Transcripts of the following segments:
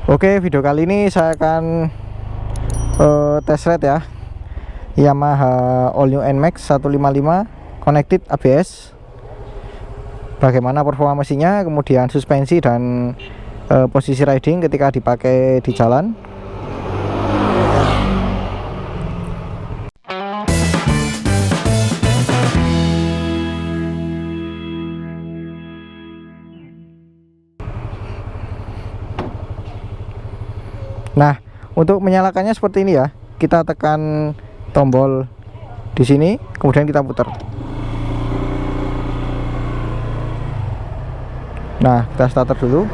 Oke, video kali ini saya akan test ride ya Yamaha All New NMAX 155 Connected ABS. Bagaimana performa mesinnya, kemudian suspensi dan posisi riding ketika dipakai di jalan. Nah, untuk menyalakannya seperti ini ya. Kita tekan tombol di sini, kemudian kita putar. Nah, kita starter dulu.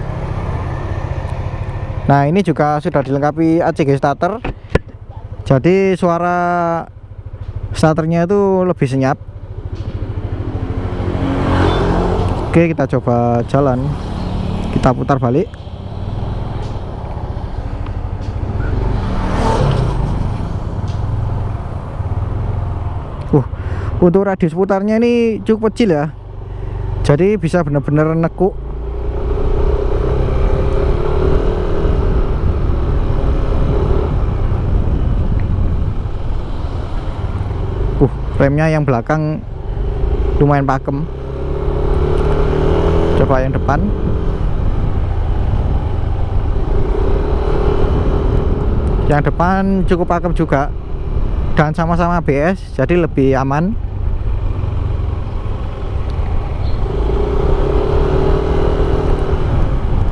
Nah, ini juga sudah dilengkapi ACG starter. Jadi suara starternya itu lebih senyap. Oke, kita coba jalan. Kita putar balik. Untuk radius putarnya ini cukup kecil ya. Jadi bisa benar-benar nekuk. Remnya yang belakang lumayan pakem. Coba yang depan. Yang depan cukup pakem juga. Dan sama-sama ABS, jadi lebih aman.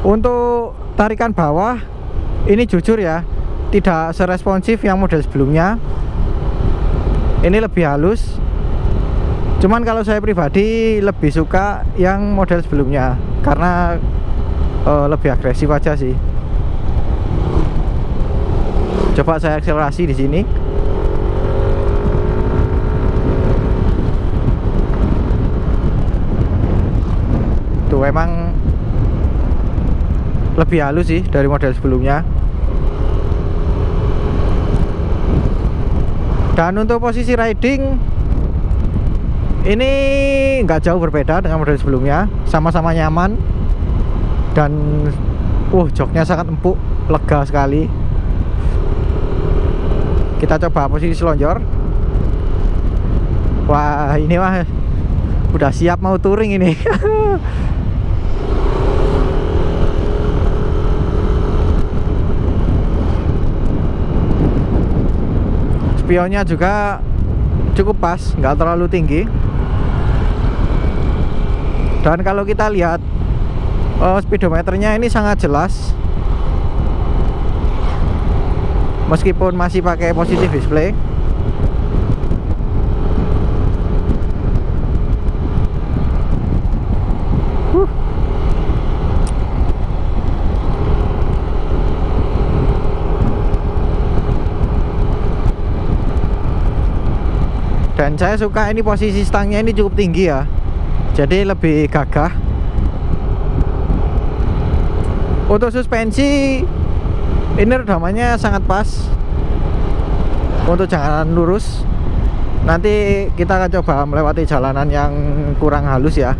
Untuk tarikan bawah ini jujur ya, tidak seresponsif yang model sebelumnya. Ini lebih halus. Cuman kalau saya pribadi lebih suka yang model sebelumnya karena lebih agresif aja sih. Coba saya akselerasi di sini. Tuh emang lebih halus sih dari model sebelumnya. Dan untuk posisi riding ini nggak jauh berbeda dengan model sebelumnya, sama-sama nyaman. Dan joknya sangat empuk, lega sekali. Kita coba posisi selonjor. Wah, ini mah udah siap mau touring ini. Spionnya juga cukup pas, nggak terlalu tinggi. Dan kalau kita lihat speedometernya ini sangat jelas, meskipun masih pakai positive display. Dan saya suka ini posisi stangnya ini cukup tinggi ya, jadi lebih gagah. Untuk suspensi ini redamannya sangat pas untuk jalanan lurus. Nanti kita akan coba melewati jalanan yang kurang halus ya.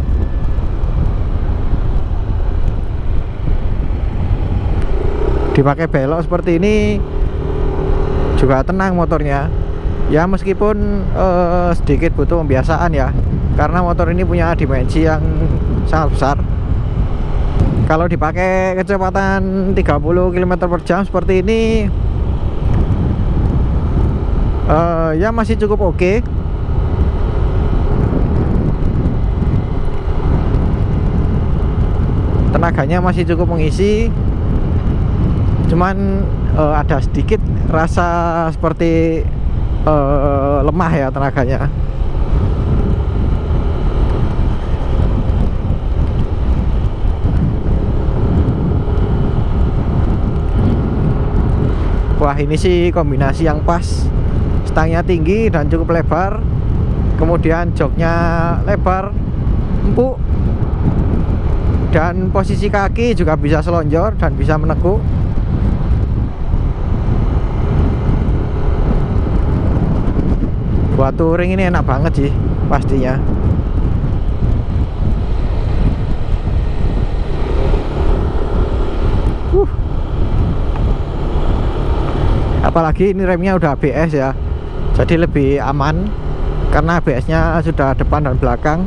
Dipakai belok seperti ini juga tenang motornya. Ya meskipun sedikit butuh pembiasaan ya, karena motor ini punya dimensi yang sangat besar. Kalau dipakai kecepatan 30 km/jam seperti ini ya masih cukup oke. Tenaganya masih cukup mengisi. Cuman ada sedikit rasa seperti lemah ya tenaganya. Wah, ini sih kombinasi yang pas. Stangnya tinggi dan cukup lebar, kemudian joknya lebar, empuk, dan posisi kaki juga bisa selonjor dan bisa menekuk. Buat touring ini enak banget sih pastinya. Apalagi ini remnya udah ABS ya, jadi lebih aman karena ABS-nya sudah depan dan belakang.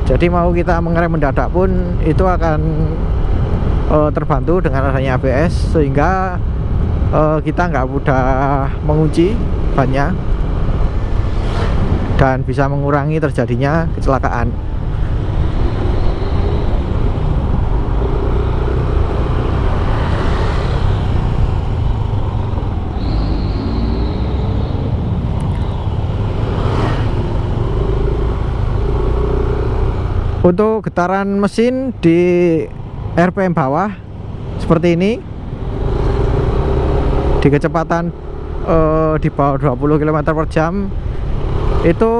Jadi mau kita mengerem mendadak pun itu akan terbantu dengan adanya ABS, sehingga kita nggak mudah mengunci bannya dan bisa mengurangi terjadinya kecelakaan. Untuk getaran mesin di RPM bawah seperti ini, di kecepatan di bawah 20 km per jam itu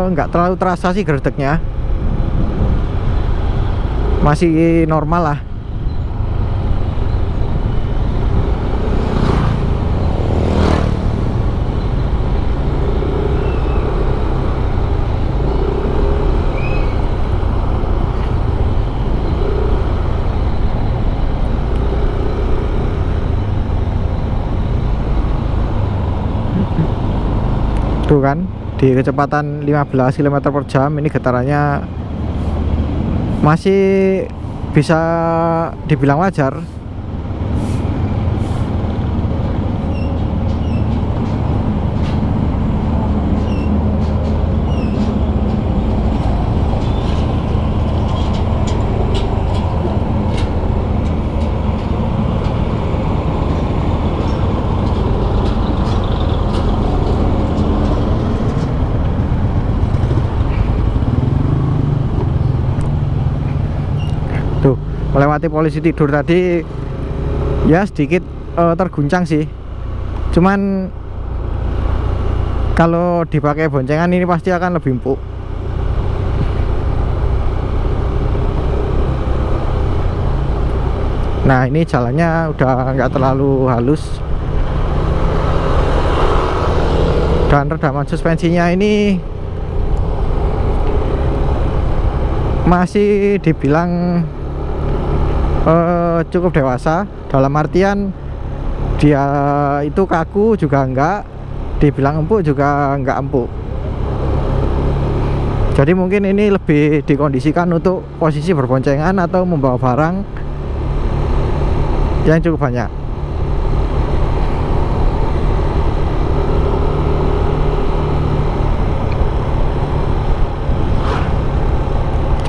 nggak terlalu terasa sih gerdeknya, masih normal lah. Tuh kan, di kecepatan 15 km per jam ini getarannya masih bisa dibilang wajar. Tuh, melewati polisi tidur tadi ya sedikit terguncang sih. Cuman kalau dipakai boncengan ini pasti akan lebih empuk. Nah, ini jalannya udah nggak terlalu halus, dan redaman suspensinya ini masih dibilang cukup dewasa, dalam artian dia itu kaku juga enggak, dibilang empuk juga enggak empuk. Jadi mungkin ini lebih dikondisikan untuk posisi berboncengan atau membawa barang yang cukup banyak.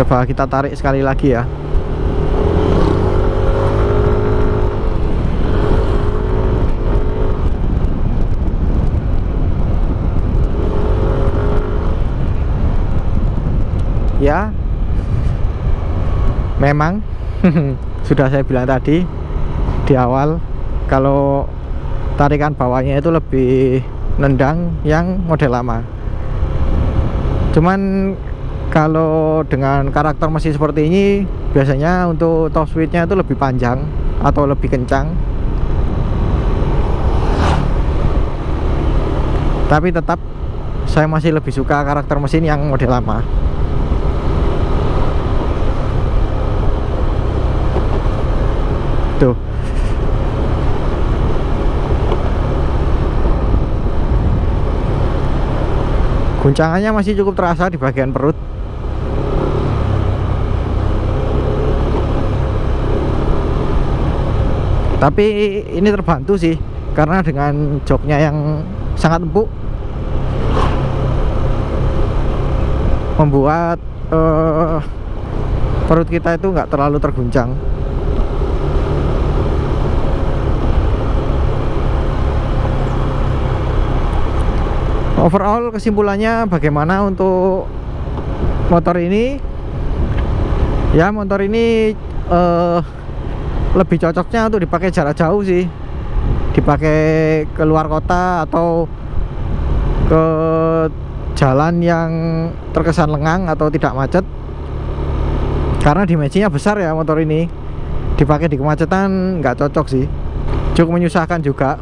Coba kita tarik sekali lagi ya. Ya, memang sudah saya bilang tadi di awal, kalau tarikan bawahnya itu lebih nendang yang model lama. Cuman kalau dengan karakter mesin seperti ini, biasanya untuk top speednya itu lebih panjang atau lebih kencang. Tapi tetap saya masih lebih suka karakter mesin yang model lama. Tuh, guncangannya masih cukup terasa di bagian perut. Tapi ini terbantu sih, karena dengan joknya yang sangat empuk, membuat perut kita itu nggak terlalu terguncang. Overall kesimpulannya bagaimana untuk motor ini? Ya, motor ini lebih cocoknya untuk dipakai jarak jauh sih, dipakai ke luar kota atau ke jalan yang terkesan lengang atau tidak macet. Karena dimensinya besar ya motor ini, dipakai di kemacetan nggak cocok sih, cukup menyusahkan juga.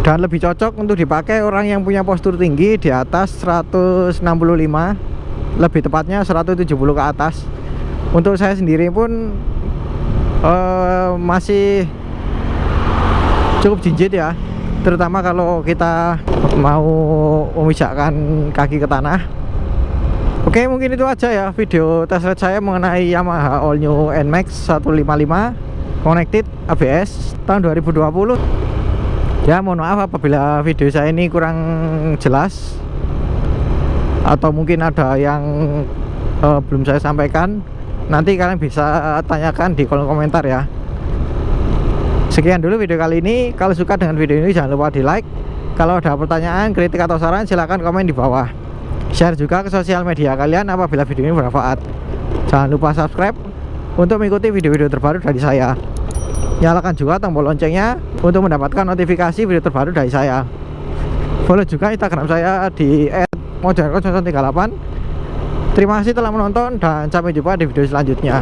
Dan lebih cocok untuk dipakai orang yang punya postur tinggi di atas 165, lebih tepatnya 170 ke atas. Untuk saya sendiri pun masih cukup jinjit ya, terutama kalau kita mau memisahkan kaki ke tanah. Oke, mungkin itu aja ya video test ride saya mengenai Yamaha All New NMAX 155 Connected ABS tahun 2020. Ya, mohon maaf apabila video saya ini kurang jelas atau mungkin ada yang belum saya sampaikan. Nanti kalian bisa tanyakan di kolom komentar ya. Sekian dulu video kali ini. Kalau suka dengan video ini jangan lupa di like. Kalau ada pertanyaan, kritik atau saran silahkan komen di bawah. Share juga ke sosial media kalian apabila video ini bermanfaat. Jangan lupa subscribe untuk mengikuti video-video terbaru dari saya. Nyalakan juga tombol loncengnya untuk mendapatkan notifikasi video terbaru dari saya. Follow juga Instagram saya di @mojarko938. Terima kasih telah menonton dan sampai jumpa di video selanjutnya.